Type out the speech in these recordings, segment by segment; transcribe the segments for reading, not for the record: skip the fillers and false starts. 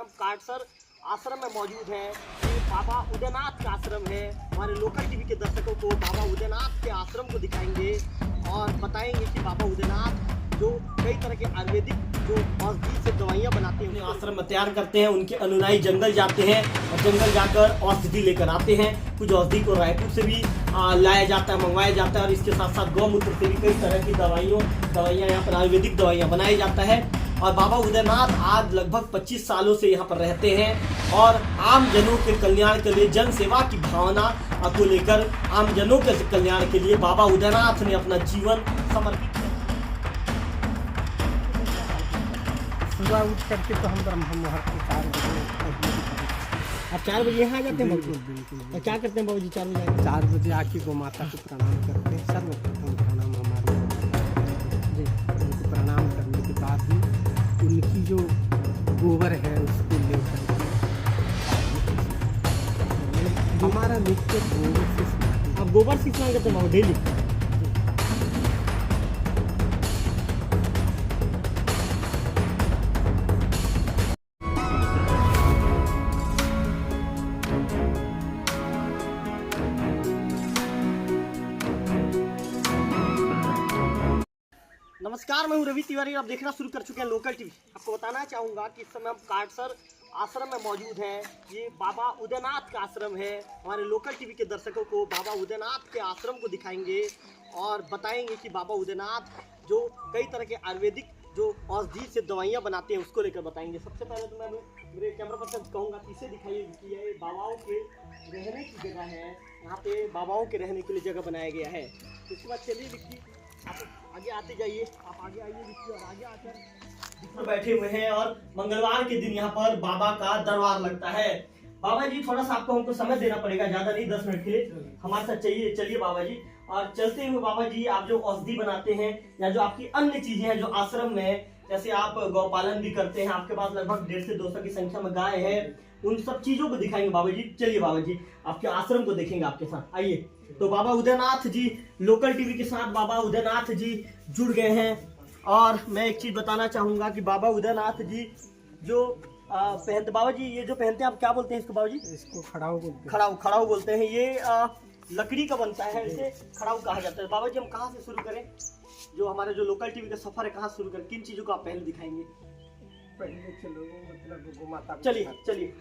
हम काटसर आश्रम में मौजूद हैं। ये बाबा उदयनाथ का आश्रम है। हमारे लोकल टीवी के दर्शकों को बाबा उदयनाथ के आश्रम को दिखाएंगे और बताएंगे कि बाबा उदयनाथ जो कई तरह के आयुर्वेदिक जो औषधि से दवाइयाँ बनाते हैं, आश्रम में तैयार करते हैं। उनके अनुयायी जंगल जाते हैं और जंगल जाकर औषधि लेकर आते हैं। कुछ औषधि को रायपुर से भी लाया जाता है, मंगवाया जाता है और इसके साथ साथ गौमूत्र से भी कई तरह की दवाइयाँ यहाँ पर आयुर्वेदिक दवाइयाँ बनाया जाता है। और बाबा उदयनाथ आज लगभग 25 सालों से यहाँ पर रहते हैं और आम जनों के कल्याण के लिए, जन सेवा की भावना को लेकर आम जनों के कल्याण के लिए बाबा उदयनाथ ने अपना जीवन समर्पित किया। सुबह उठ करके तो हम ब्रह्म मुहूर्त 4 बजे आप 4 बजे यहाँ आ जाते हैं? बिल्कुल बिल्कुल। और क्या करते हैं बाबू जी 4 बजे? 4 बजे आके गौ माता को प्रणाम करते हैं। सर्वप्रथम प्रणाम हमारे जी, उनको प्रणाम करने के बाद ही उनकी जो गोबर है उसको लेकर हमारा नित्य गोबर से स्नान। आप गोबर से स्नान करते हैं बाबू डेली? नमस्कार, मैं हूं रवि तिवारी। आप देखना शुरू कर चुके हैं लोकल टीवी। आपको बताना चाहूँगा कि इस समय हम काटसर आश्रम में मौजूद हैं। ये बाबा उदयनाथ का आश्रम है। हमारे लोकल टीवी के दर्शकों को बाबा उदयनाथ के आश्रम को दिखाएंगे और बताएंगे कि बाबा उदयनाथ जो कई तरह के आयुर्वेदिक जो औषधि से दवाइयाँ बनाते हैं उसको लेकर बताएंगे। सबसे पहले तो मैं मेरे कैमरा पर्सन कहूँगा कि इसे दिखाइए कि ये बाबाओं के रहने की जगह है। यहाँ पे बाबाओं के रहने के लिए जगह बनाया गया है। उसके बाद चलिए विक्की, आप आगे आते जाइए, आप आगे आइए विक्की, और आगे आकर बैठे हुए हैं। और मंगलवार के दिन यहाँ पर बाबा का दरबार लगता है। बाबा जी थोड़ा सा आपको हमको समय देना पड़ेगा, ज्यादा नहीं, 10 मिनट के लिए हमारे साथ चाहिए। चलिए बाबा जी। और चलते हुए बाबा जी, आप जो औषधि बनाते हैं या जो आपकी अन्य चीजें हैं जो आश्रम में, जैसे आप गौपालन भी करते हैं, आपके पास लगभग 150 से 200 की संख्या में गाय है, उन सब चीजों को दिखाएंगे बाबा जी। चलिए बाबा जी, आपके आश्रम को देखेंगे आपके साथ, आइए। तो बाबा उदयनाथ जी लोकल टीवी के साथ बाबा उदयनाथ जी जुड़ गए हैं। और मैं एक चीज बताना चाहूंगा कि बाबा उदयनाथ जी जो पहनते, बाबा जी ये जो पहनते हैं आप क्या बोलते हैं इसको बाबा जी? इसको खड़ाऊ बोलते हैं। खड़ाऊ बोलते हैं। ये लकड़ी का बनता है, इसे खड़ाऊ कहा जाता है। बाबा जी हम कहाँ से शुरू करें? जो हमारे जो लोकल टीवी का सफर है कहाँ शुरू करें? किन चीजों को आप पहले दिखाएंगे? पहले चलो मतलब गौ माता। चलिए।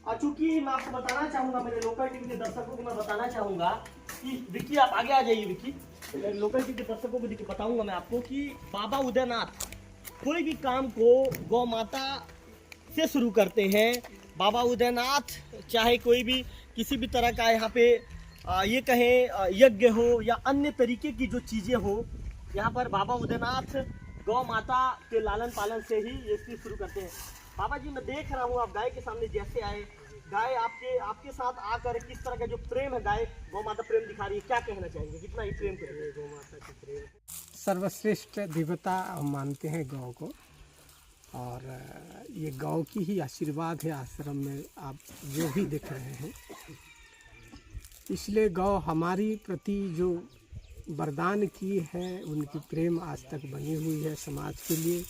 और चूंकि मैं आपको बताना चाहूंगा, मेरे लोकल टीवी के दर्शकों को मैं बताना चाहूंगा कि विक्की आप आगे आ जाइए। विक्की, लोकल टीवी के दर्शकों को बताऊंगा मैं आपको कि बाबा उदयनाथ कोई भी काम को गौ माता से शुरू करते हैं। बाबा उदयनाथ चाहे कोई भी किसी भी तरह का यहाँ पे ये कहें यज्ञ हो या अन्य तरीके की जो चीजें हो, यहाँ पर बाबा उदयनाथ गौ माता के लालन पालन से ही ये चीज शुरू करते हैं। बाबा जी मैं देख रहा हूँ आप गाय के सामने जैसे आए, गाय आपके साथ आकर किस तरह का जो प्रेम है, गाय गौ माता प्रेम दिखा रही है, क्या कहना चाहेंगे? कितना ही प्रेम करेंगे गौ माता की प्रेम? सर्वश्रेष्ठ देवता हम मानते हैं गौ को, और ये गौ की ही आशीर्वाद है आश्रम में आप जो भी देख रहे हैं। इसलिए गौ हमारी प्रति जो वरदान की है, उनकी प्रेम आज तक बनी हुई है समाज के लिए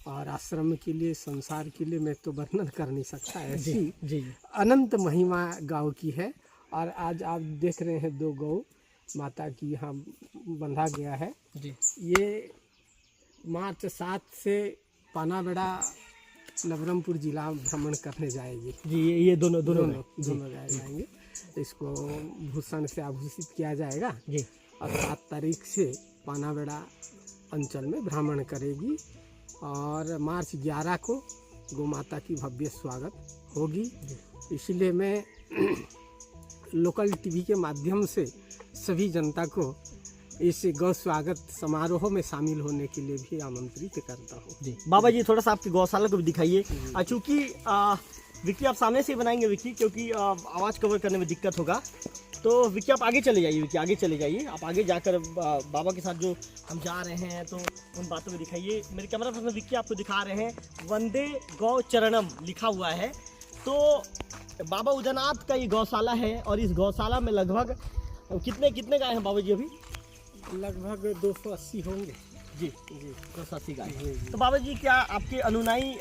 और आश्रम के लिए, संसार के लिए। मैं तो वर्णन कर नहीं सकता, ऐसी जी अनंत महिमा गौ की है। और आज आप देख रहे हैं 2 गौ माता की यहाँ बंधा गया है जी। ये मार्च 7 से पानाबेड़ा नवरंगपुर जिला भ्रमण करने जाएगी जी। ये दोनों जाएंगे। इसको भूषण से आभूषित किया जाएगा जी। और 7 तारीख से पानाबेड़ा अंचल में भ्रमण करेगी और मार्च 11 को गौ माता की भव्य स्वागत होगी। इसलिए मैं लोकल टीवी के माध्यम से सभी जनता को इस गौ स्वागत समारोह में शामिल होने के लिए भी आमंत्रित करता हूँ जी। बाबा जी थोड़ा सा आपकी गौशाला को भी दिखाइए। चूँकि विक्की आप सामने से बनाएंगे विक्की, क्योंकि आवाज़ कवर करने में दिक्कत होगा। तो विक्की आप आगे चले जाइए, विक्की आगे चले जाइए। आप आगे जाकर बाबा के साथ जो हम जा रहे हैं तो उन बातों को दिखाइए। मेरे कैमरा पर्सन विक्की आपको दिखा रहे हैं वंदे गौ चरणम लिखा हुआ है। तो बाबा उदयनाथ का ये गौशाला है और इस गौशाला में लगभग कितने गाय हैं बाबा जी? अभी लगभग 280 होंगे। जी जी गौशासी गाय। जी, जी। तो बाबा जी क्या आपके अनुनाई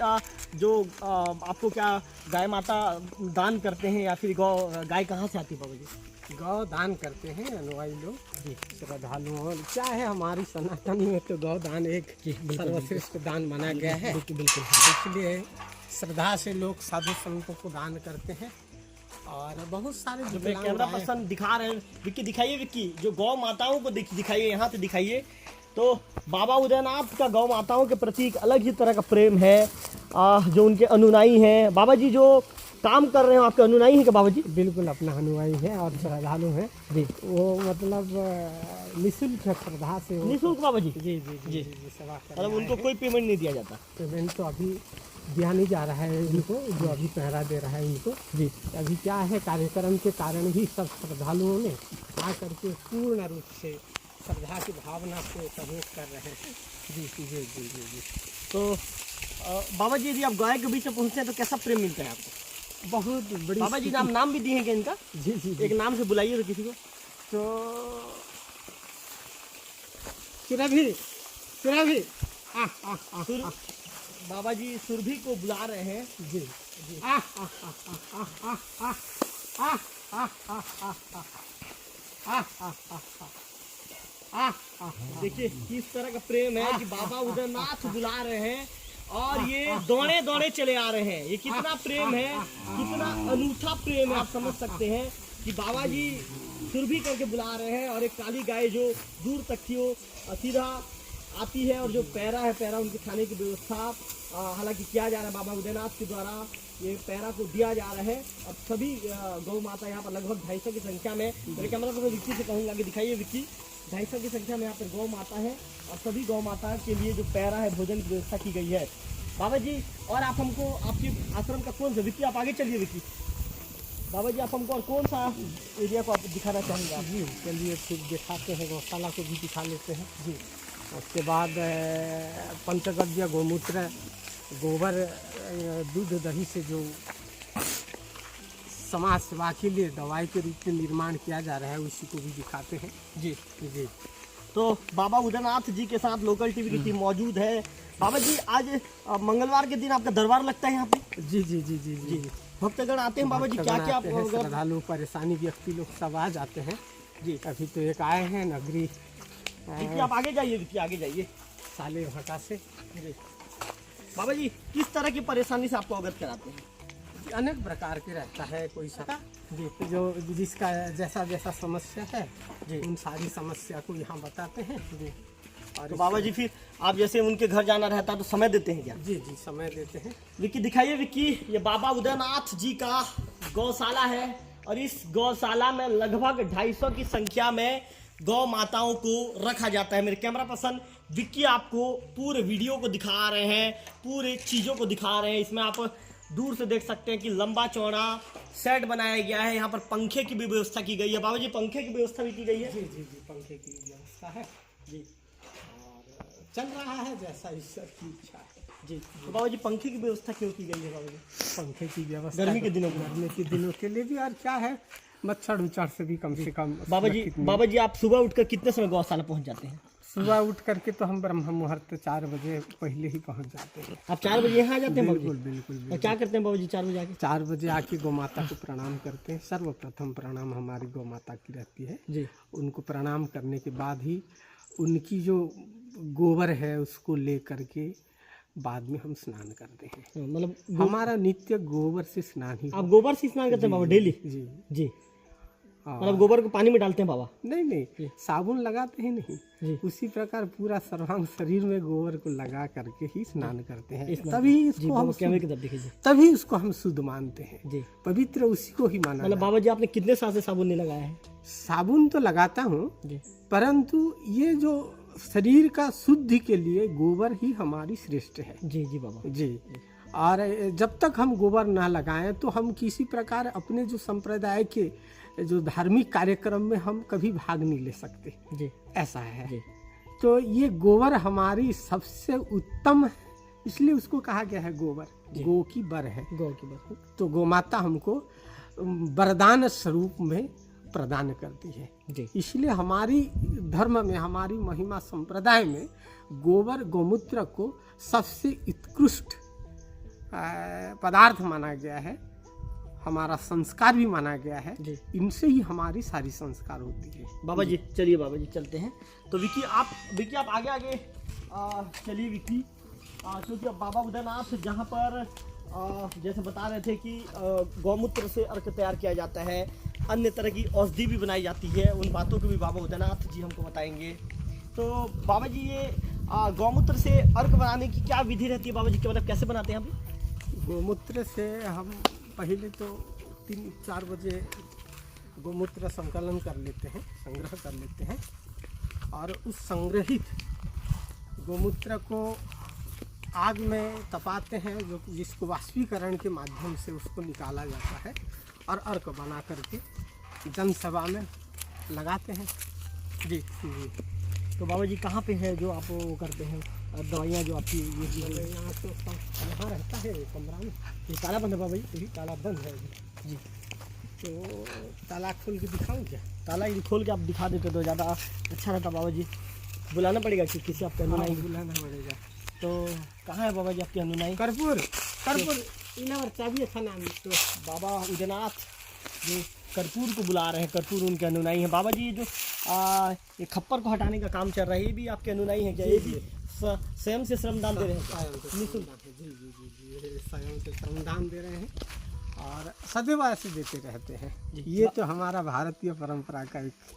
जो आपको क्या गाय माता दान करते हैं या फिर गाय कहाँ से आती है बाबा जी? गौ दान करते हैं अनुयायी लोग जी श्रद्धालुओं। और क्या है, हमारी सनातन में तो गौ दान एक सर्वश्रेष्ठ दान माना गया है। बिल्कुल इसलिए श्रद्धा से लोग साधु संतों को दान करते हैं। और बहुत सारे जो विकलांग कैमरा गाय- पर्सन दिखा रहे हैं, विक्की दिखाइए, विक्की जो गौ माताओं को दिखाइए, यहाँ पे दिखाइए। तो बाबा उदयनाथ का गौ माताओं के प्रति एक अलग ही तरह का प्रेम है। जो उनके अनुनाई हैं, बाबा जी जो काम कर रहे हैं आपके अनुनाई हैं क्या बाबा जी? बिल्कुल अपना अनुयायी है और श्रद्धालु है जी वो, मतलब निःशुल्क श्रद्धा से वो- निःशुल्क बाबा जी? जी जी जी जी। जी सेवा कर मतलब रहे उनको हैं। कोई पेमेंट नहीं दिया जाता? पेमेंट तो अभी दिया नहीं जा रहा है इनको, जो अभी पहरा दे रहा है इनको। जी अभी क्या है, कार्यक्रम के कारण ही सब श्रद्धालुओं ने आ करके पूर्ण रूप से श्रद्धा की भावना से सहयोग कर रहे हैं। जी जी जी जी जी तो बाबा जी यदि आप गाय के बीच में पहुँचते हैं तो कैसा प्रेम मिलता है आपको? बहुत बड़ी बाबा जी नाम भी दिए हैं क्या इनका? जी जी एक नाम से बुलाइए तो किसी को। तो सुरभि सुर बाबा जी सुरभि को बुला रहे हैं। जी जी देखिए किस तरह का प्रेम है कि बाबा उदयनाथ बुला रहे हैं और ये दौड़े दौड़े चले आ रहे हैं। ये कितना प्रेम है, कितना अनूठा प्रेम है, आप समझ सकते हैं कि बाबा जी सुरभि करके बुला रहे हैं। और एक काली गाय जो दूर तक थी वो सीधा आती है और जो पैरा है, पैरा उनके खाने की व्यवस्था हालांकि किया जा रहा है बाबा उदयनाथ के द्वारा, ये पैरा को दिया जा रहा है। और सभी गौ माता यहाँ पर लगभग 250 की संख्या में, मेरे कैमरा को मैं विक्की से कहूँगा कि दिखाइए विक्की, 250 की संख्या में यहाँ पर गौ माता है और सभी गौ माता के लिए जो पैरा है भोजन की व्यवस्था की गई है। बाबा जी और आप हमको आपके आश्रम का कौन सा, विक्की आप आगे चलिए विक्की, बाबा जी आप हमको और कौन सा एरिया को आप दिखाना चाहेंगे आप? जी चलिए फिर दिखाते हैं, गौशाला को भी दिखा लेते हैं। जी उसके बाद पंचगव्य गोमूत्र गोबर दूध दही से जो समाज सेवा के लिए दवाई के रूप में निर्माण किया जा रहा है उसी को भी दिखाते हैं। जी जी तो बाबा उदयनाथ जी के साथ लोकल टीवी की टीम मौजूद है। बाबा जी आज मंगलवार के दिन आपका दरबार लगता है यहाँ पे? जी जी जी जी जी भक्तगण आते हैं बाबा जी, क्या क्या आते हैं, श्रद्धालु परेशानी व्यक्ति लोग सब आ जाते हैं। जी अभी तो एक आए हैं नगरी विक्की आप आगे जाइए, विक्की आगे जाइए। साले भाटा से। जी बाबा जी किस तरह की परेशानी से आपको अवगत कराते हैं? अनेक प्रकार के रहता है, कोई सका जी जो जिसका जैसा जैसा समस्या है जी उन सारी समस्या को यहाँ बताते हैं। जी और तो बाबा जी फिर आप जैसे उनके घर जाना रहता है तो समय देते हैं क्या? जी जी समय देते हैं। विक्की दिखाइए, विक्की ये बाबा उदयनाथ जी का गौशाला है और इस गौशाला में लगभग 250 की संख्या में गौ माताओं को रखा जाता है। मेरे कैमरा पर्सन विक्की आपको पूरे वीडियो को दिखा रहे हैं, पूरे चीज़ों को दिखा रहे हैं। इसमें आप दूर से देख सकते हैं कि लंबा चौड़ा सेट बनाया गया है। यहाँ पर पंखे की भी व्यवस्था की गई है। बाबा जी पंखे की व्यवस्था भी की गई है? जी जी जी पंखे की व्यवस्था है जी और चल रहा है जैसा ईश्वर की इच्छा है। जी तो बाबा जी पंखे की व्यवस्था क्यों की गई है बाबा जी? पंखे की व्यवस्था गर्मी के दिनों में? गर्मी के दिनों के लिए भी। और क्या है, मच्छर उच्छर से भी कम से कम बाबा जी आप सुबह उठकर कितने समय गौशाला पहुँच जाते हैं? सुबह उठ करके तो हम ब्रह्म मुहूर्त 4 बजे पहले ही पहुंच जाते हैं। आप 4 बजे यहाँ आ जाते हैं बाबा बिल्कुल जी? बिल्कुल और बिल्कुल। क्या करते हैं बाबा जी 4 बजे आके? 4 बजे आके गौ माता को प्रणाम करते हैं। सर्वप्रथम प्रणाम हमारी गौ माता की रहती है। जी उनको प्रणाम करने के बाद ही उनकी जो गोबर है उसको ले करके बाद में हम स्नान करते हैं। मतलब हमारा नित्य गोबर से स्नान ही आप गोबर से स्नान करते हैं बाबा डेली? जी जी हाँ। मतलब गोबर को पानी में डालते हैं बाबा? नहीं नहीं साबुन लगाते हैं नहीं। जी उसी प्रकार पूरा सर्वांग शरीर में गोबर को लगा करके ही स्नान करते हैं। स्नान तभी जी इसको बाबा हम कैमरे की तरफ देखिए जी। तभी उसको हम शुद्ध मानते हैं। जी पवित्र उसी को ही माना मतलब जाता बाबा जी आपने कितने साल से साबुन नहीं लगाया है? है। साबुन तो लगाता हूँ जी परंतु ये जो शरीर का शुद्धि के लिए गोबर ही हमारी श्रेष्ठ है। जी जी बाबा जी और जब तक हम गोबर ना लगाएं तो हम किसी प्रकार अपने जो संप्रदाय के जो धार्मिक कार्यक्रम में हम कभी भाग नहीं ले सकते। जी ऐसा है। जी तो ये गोबर हमारी सबसे उत्तम है, इसलिए उसको कहा गया है गोबर। गो की बर है। गौ की बात। तो गौ माता हमको वरदान स्वरूप में प्रदान करती है। जी इसलिए हमारी धर्म में, हमारी महिमा संप्रदाय में गोबर गौमूत्र को सबसे उत्कृष्ट पदार्थ माना गया है, हमारा संस्कार भी माना गया है। इनसे ही हमारी सारी संस्कार होती है। बाबा जी चलिए, बाबा जी चलते हैं। तो विकी आप आगे चलिए विकी, क्योंकि अब बाबा उदयनाथ जहाँ पर जैसे बता रहे थे कि गौमूत्र से अर्क तैयार किया जाता है, अन्य तरह की औषधि भी बनाई जाती है, उन बातों को भी बाबा उदयनाथ जी हमको बताएंगे। तो बाबा जी ये गौमूत्र से अर्क बनाने की क्या विधि रहती है बाबा जी, मतलब कैसे बनाते हैं हम? गोमूत्र से हम पहले तो 3-4 बजे गोमूत्र संकलन कर लेते हैं, संग्रह कर लेते हैं, और उस संग्रहित गोमूत्र को आग में तपाते हैं, जिसको वाष्पीकरण के माध्यम से उसको निकाला जाता है और अर्क बना करके जनसभा में लगाते हैं। जी। तो बाबा जी कहाँ पे है जो आप वो करते हैं दवाइयाँ जो आपकी यहाँ तो यहाँ रहता है कमरा में। ये ताला बंद है बाबा जी? यही ताला बंद है जी। तो ताला खोल के दिखाऊँ क्या? ताला ये खोल के आप दिखा देते तो ज़्यादा अच्छा रहता बाबा जी। बुलाना पड़ेगा कि किसी आपके अनुनाई? बुलाना पड़ेगा। तो कहाँ है बाबा जी आपके अनुनाई? कर्पूर इलावर चाबी था नाम। तो बाबा उदयनाथ जो कर्पूर को बुला रहे हैं, कर्पूर उनके अनुनाई हैं। बाबा जी जो ये खप्पर को हटाने का काम चल रहा है, ये भी आपके अनुनाई हैं क्या? ये भी स्वयं से श्रमदान दे रहे हैं? निःशुल्क? जी, स्वयं से श्रमदान दे रहे हैं और सदैव ऐसे देते रहते हैं। ये तो हमारा भारतीय परंपरा का एक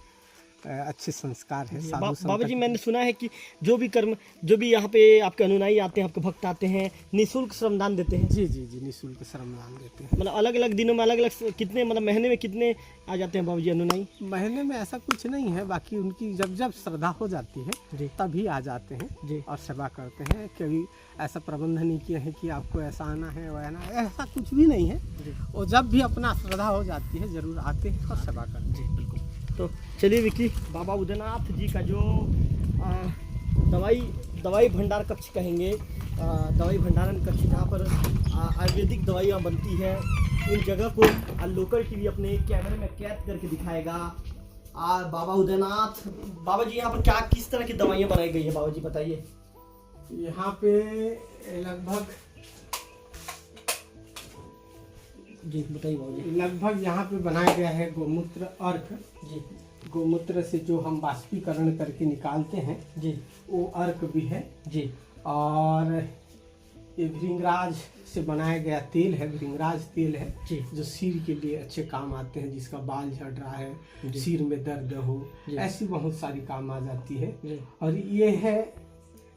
अच्छे संस्कार है। बाबा जी मैंने सुना है कि जो भी यहाँ पे आपके अनुनाई आते हैं, आपके भक्त आते हैं, निःशुल्क श्रमदान देते हैं? जी, निःशुल्क श्रमदान देते हैं। मतलब अलग अलग दिनों में अलग अलग कितने, मतलब महीने में कितने आ जाते हैं बाबा जी अनुनाई? महीने में ऐसा कुछ नहीं है, बाकी उनकी जब श्रद्धा हो जाती है तभी आ जाते हैं जी और सेवा करते हैं। कभी ऐसा प्रबंध नहीं किया है कि आपको ऐसा आना है वह आना है, ऐसा कुछ भी नहीं है। और जब भी अपना श्रद्धा हो जाती है जरूर आते हैं और सेवा करते हैं। जी बिल्कुल। तो चलिए विकी, बाबा उदयनाथ जी का जो दवाई भंडार कक्ष कहेंगे, दवाई भंडारण कक्ष जहाँ पर आयुर्वेदिक दवाइयाँ बनती है, उन जगह को लोकल टीवी अपने कैमरे में कैद करके दिखाएगा। बाबा उदयनाथ, बाबा जी यहाँ पर क्या किस तरह की दवाइयाँ बनाई गई है बाबा जी बताइए? यहाँ पे लगभग जी बताइए बाबा जी। लगभग यहाँ पे बनाया गया है गोमूत्र अर्क। जी, गोमूत्र से जो हम वाष्पीकरण करके निकालते हैं जी, वो अर्क भी है। जी। और ये भृंगराज से बनाया गया तेल है, भृंगराज तेल है जी, जो सिर के लिए अच्छे काम आते हैं। जिसका बाल झड़ रहा है, सिर में दर्द हो, ऐसी बहुत सारी काम आ जाती है। और ये है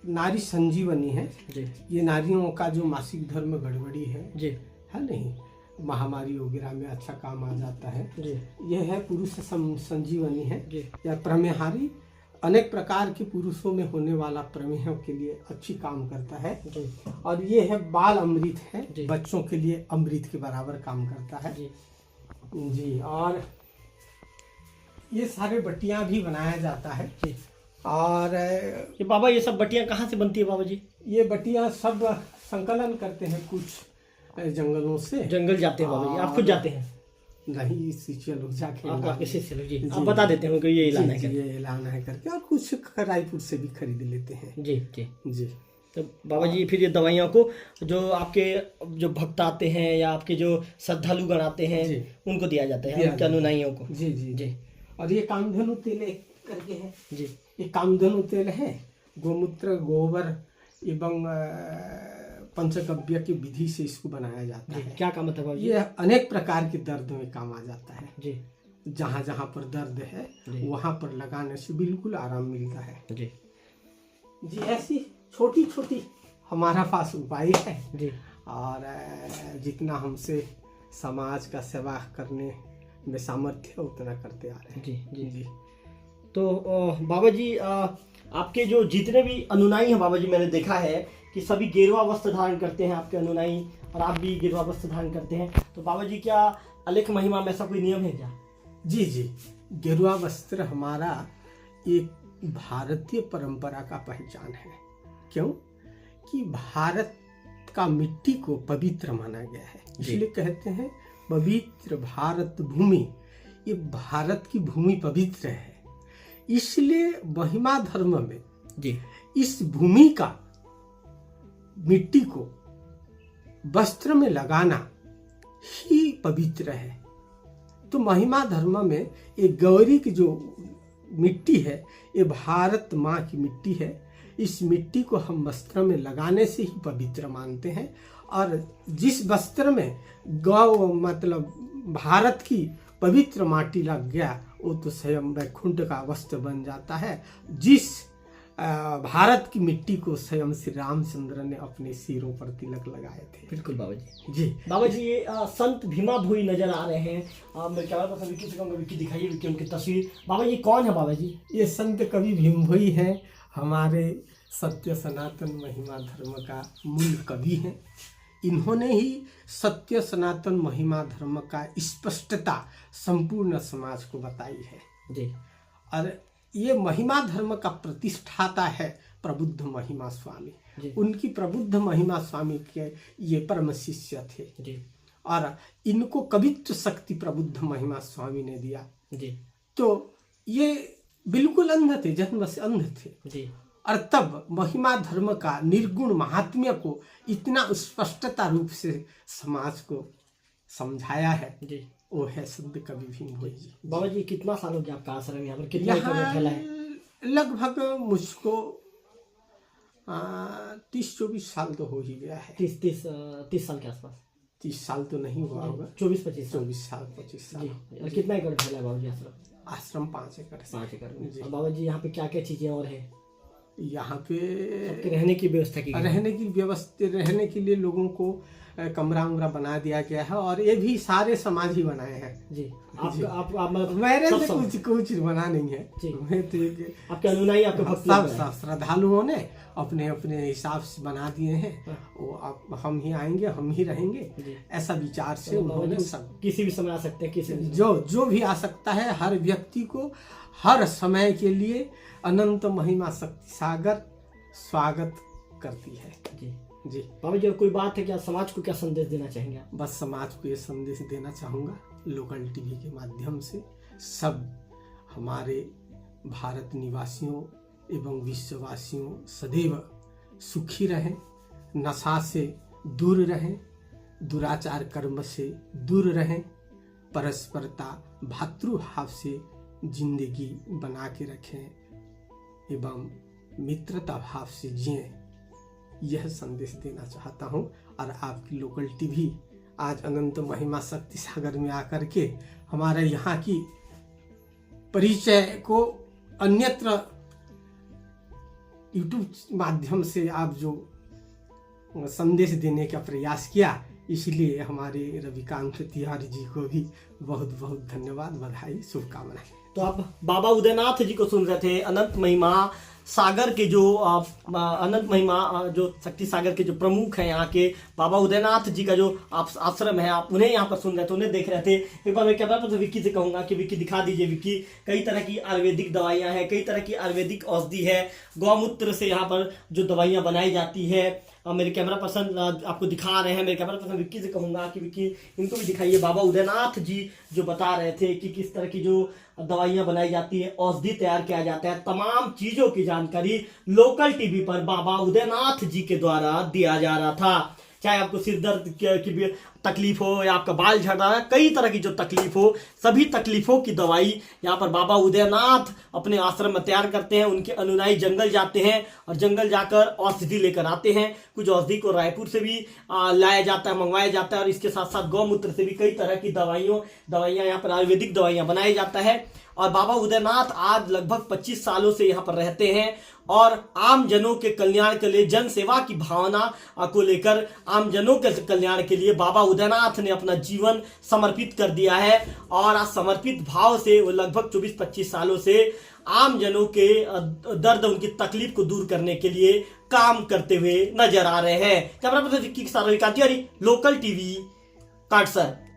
नारी संजीवनी है। ये नारियों का जो मासिक धर्म गड़बड़ी है नहीं, महामारी वगैरह में अच्छा काम आ जाता है। यह है पुरुष संजीवनी है या प्रमेहारी, अनेक प्रकार के पुरुषों में होने वाला प्रमेहों के लिए अच्छी काम करता है। और ये है बाल अमृत है, बच्चों के लिए अमृत के बराबर काम करता है। जी। और ये सारे बट्टियां भी बनाया जाता है। और ये बाबा ये सब बट्टियां कहाँ से बनती है बाबा जी? ये बट्टियां सब संकलन करते हैं कुछ जंगलों से। जंगल जाते हैं बाबा जी? आप खुद जाते हैं? नहीं, शिष्य लोग जाके आप बता देते हैं ये लाना है, ये लाना है करके, और कुछ रायपुर से भी खरीद लेते हैं। जी जी जी। तो बाबा जी फिर ये दवाइयों को जो आपके जो भक्त आते हैं या आपके जो श्रद्धालु गण आते हैं उनको दिया जाता है, उनके अनुनाइयों को? जी जी जी। और ये कामधेनु तेल करके है जी, ये कामधेनु तेल है। गोमूत्र, गोबर एवं पंचगव्य की विधि से इसको बनाया जाता है। क्या काम है? ये अनेक प्रकार के दर्द में काम आ जाता है। जी। जहाँ जहाँ पर दर्द है वहाँ पर लगाने से बिल्कुल आराम मिलता है। जी जी। ऐसी छोटी छोटी हमारा पास उपाय है जी। और जितना हमसे समाज का सेवा करने में सामर्थ्य उतना करते आ रहे हैं। जी जी जी। तो बाबा जी आपके जो जितने भी अनुनाई हैं बाबा जी, मैंने देखा है कि सभी गेरुआ वस्त्र धारण करते हैं आपके अनुनाई, और आप भी गेरुआ वस्त्र धारण करते हैं। तो बाबा जी क्या अलेख महिमा में ऐसा कोई नियम है क्या? जी जी। गेरुआ वस्त्र हमारा एक भारतीय परंपरा का पहचान है। क्यों? कि भारत का मिट्टी को पवित्र माना गया है, इसलिए कहते हैं पवित्र भारत भूमि। ये भारत की भूमि पवित्र है, इसलिए महिमा धर्म में जी इस भूमि का मिट्टी को वस्त्र में लगाना ही पवित्र है। तो महिमा धर्म में ये गौरी की जो मिट्टी है, ये भारत माँ की मिट्टी है। इस मिट्टी को हम वस्त्र में लगाने से ही पवित्र मानते हैं। और जिस वस्त्र में गौ मतलब भारत की पवित्र माटी लग गया, वो तो स्वयं वैकुंठ का वस्त्र बन जाता है। जिस भारत की मिट्टी को स्वयं श्री रामचंद्र ने अपने सिरों पर तिलक लगाए थे। बिल्कुल बाबा जी। जी बाबा जी, ये संत भीमा भोई नजर आ रहे हैं। मेरे कैमरा पर्सन विक्की से कहूँगा, विक्की दिखाइए विक्की उनकी तस्वीर। बाबा जी कौन है बाबा जी? ये संत कवि भीम भोई हैं, हमारे सत्य सनातन महिमा धर्म का मूल कवि हैं। इन्होंने ही सत्य सनातन महिमा धर्म का स्पष्टता संपूर्ण समाज को बताई है जी। और ये महिमा धर्म का प्रतिष्ठाता है प्रबुद्ध महिमा स्वामी। उनकी प्रबुद्ध महिमा स्वामी के ये परम शिष्य थे जी। और इनको कवित्व शक्ति प्रबुद्ध महिमा स्वामी ने दिया जी। तो ये बिल्कुल अंध थे, जन्म से अंध थे जी। और तब महिमा धर्म का निर्गुण महात्म्य को इतना स्पष्टता रूप से समाज को समझाया है जी। वो है संत कवि भीम भोई जी। बाबा जी कितना साल हो गया आपका आश्रम यहाँ पर, कितना एकड़ में फैला है? लगभग मुझको 30-24 साल तो हो ही गया है। 30 साल के आसपास। 30 साल तो नहीं हुआ होगा, 24-25 साल। 24 साल 25 साल। जी। और कितना एकड़ फैला है बाबा जी आश्रम? आश्रम 5 एकड़ से। 5 एकड़ में। जी। और बाबा जी यहाँ पे क्या क्या चीजें और है? यहाँ पे सबके रहने की व्यवस्था की गई है? रहने के लिए लोगों को कमरा उमरा बना दिया गया है और ये भी सारे समाज ही बनाए हैं जी। आप मतलब मेरे सब से सब- कुछ बना नहीं है जी। मैं तो आपके अनुयायी आपके भक्त लोग हैं। सब श्रद्धालुओं ने अपने अपने हिसाब से बना दिए हैं। हाँ। वो अब हम ही आएंगे, हम ही रहेंगे, जी। ऐसा विचार से तो बाबा उन्होंने जी सब किसी भी समय आ सकते हैं, किसी भी समय। जो भी आ सकता है, हर व्यक्ति को हर समय के लिए अनंत महिमा शक्ति सागर स्वागत करती है। जी। जी बाबा जी और कोई बात है क्या, समाज को क्या संदेश देना चाहेंगे आप? बस समाज को ये संदेश देना चाहूँगा लोकल टीवी के माध्यम से, सब हमारे भारत निवासियों एवं विश्ववासियों सदैव सुखी रहें, नशा से दूर रहें, दुराचार कर्म से दूर रहें, परस्परता भातृभाव से जिंदगी बना के रखें एवं मित्रता भाव से जिएं, यह संदेश देना चाहता हूं। और आपकी लोकल टीवी आज अनंत महिमा शक्ति सागर में आकर के हमारे यहाँ की परिचय को अन्यत्र यूट्यूब माध्यम से आप जो संदेश देने का प्रयास किया, इसलिए हमारे रविकांत तिवारी जी को भी बहुत बहुत धन्यवाद, बधाई, शुभकामनाएं। तो आप बाबा उदयनाथ जी को सुन रहे थे, अनंत महिमा सागर के जो अनंत महिमा जो शक्ति सागर के जो प्रमुख हैं यहाँ के बाबा उदयनाथ जी का जो आश्रम है, आप उन्हें यहाँ पर सुन रहे थे, उन्हें देख रहे थे। एक बार मैं कैमरा पर विक्की से कहूंगा कि विक्की दिखा दीजिए। विक्की, कई तरह की आयुर्वेदिक दवाइयाँ हैं, कई तरह की आयुर्वेदिक औषधि है, गौमूत्र से यहाँ पर जो दवाइयाँ बनाई जाती है। मेरे कैमरा पर्सन आपको दिखा रहे हैं। मेरे कैमरा पर्सन विक्की से कहूंगा कि विक्की इनको भी दिखाइए। बाबा उदयनाथ जी जो बता रहे थे कि किस तरह की जो दवाइयां बनाई जाती है, औषधि तैयार किया जाता है, तमाम चीजों की जानकारी लोकल टीवी पर बाबा उदयनाथ जी के द्वारा दिया जा रहा था। चाहे आपको सिर दर्द की भी तकलीफ हो या आपका बाल झड़ रहा है, कई तरह की जो तकलीफ हो, सभी तकलीफों की दवाई यहाँ पर बाबा उदयनाथ अपने आश्रम में तैयार करते हैं। उनके अनुयायी जंगल जाते हैं और जंगल जाकर औषधि लेकर आते हैं। कुछ औषधि को रायपुर से भी लाया जाता है, मंगवाया जाता है, और इसके साथ साथ गौमूत्र से भी कई तरह की दवाइयाँ यहाँ पर आयुर्वेदिक दवाइयाँ बनाया जाता है। और बाबा उदयनाथ आज लगभग 25 सालों से यहाँ पर रहते हैं और आम जनों के कल्याण के लिए, जन सेवा की भावना को लेकर आम जनों के कल्याण के लिए बाबा उदयनाथ ने अपना जीवन समर्पित कर दिया है। और आज समर्पित भाव से वो लगभग 24-25 सालों से आम जनों के दर्द, उनकी तकलीफ को दूर करने के लिए काम करते हुए नजर आ रहे हैं। कैमरा पर्सन विक्की के साथ रविकांत तिवारी, लोकल टीवी, काटसर।